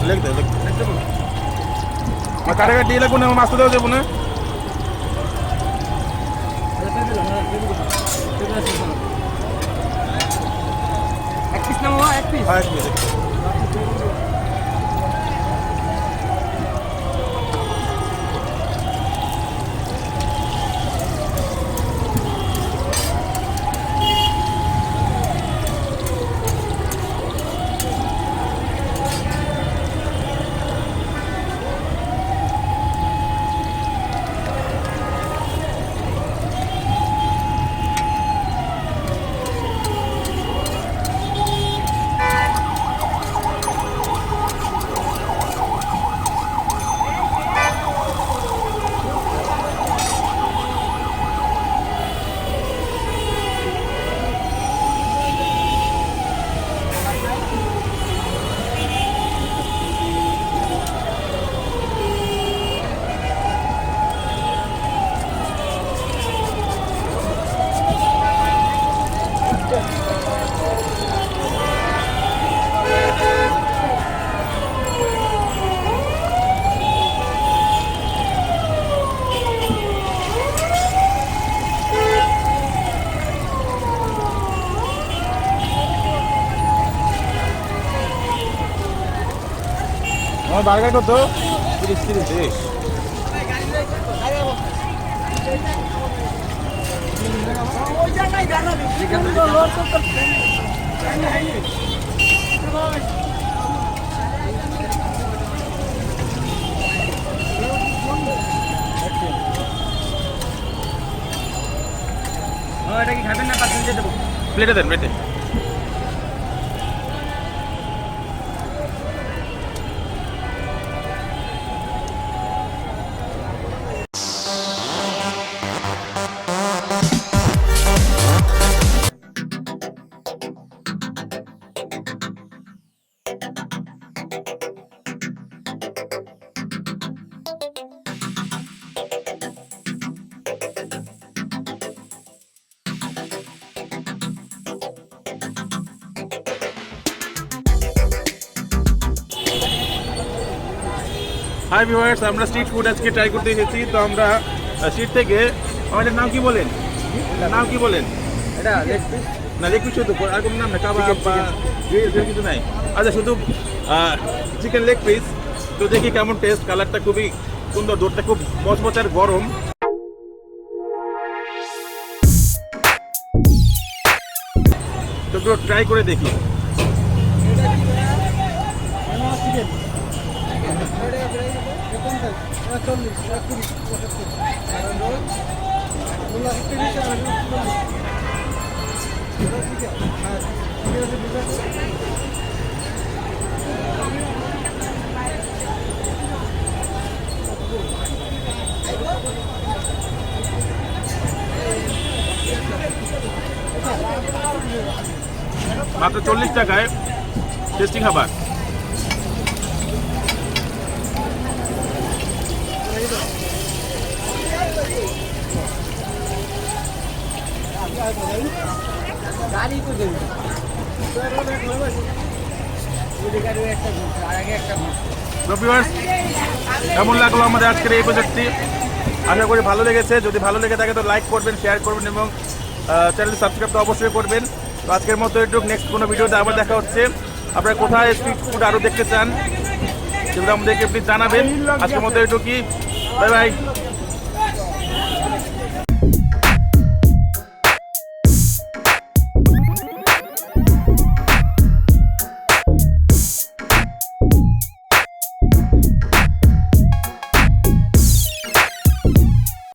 leg দে leg কাটা কাটি লাগবো না মাছ দেওয়া যাবো না এক পিস না মামা এক পিস হ্যাঁ এক পিস আমার বার্গার কত 30 এটা কি খাবেন না পাঠিয়ে দিয়ে দেবো প্লেটে দেন প্লেটে হাই ভিউয়ার্স আমরা স্ট্রিট ফুড আজকে ট্রাই করতে এসেছি তো আমরা স্ট্রিট থেকে আমাদের নাম কি বলেন নাম কি বলেন এটা লেগ পিস না লেগ পিস শুধু আর কোনো নাম না কাবাব বা গ্রিল কিছু নাই আচ্ছা শুধু চিকেন লেগ পিস তো দেখি কেমন টেস্ট কালারটা খুবই সুন্দর দোরটা খুব মচমচার গরম তো পুরো ট্রাই করে দেখি মাত্র 40 টাকায় টেস্টি খাবার কেমন লাগলো আমাদের আজকের এই প্রজেক্টটি আশা করি ভালো লেগেছে যদি ভালো লেগে থাকে তো লাইক করবেন শেয়ার করবেন এবং চ্যানেল সাবস্ক্রাইব তো অবশ্যই করবেন তো আজকের মতো একটু নেক্সট কোনো ভিডিওতে আবার দেখা হচ্ছে আপনারা কোথায় স্ট্রিট ফুড আরও দেখতে চান সেগুলো আমাদেরকে প্লিজ জানাবেন আজকের মতো একটু কি বাই বাই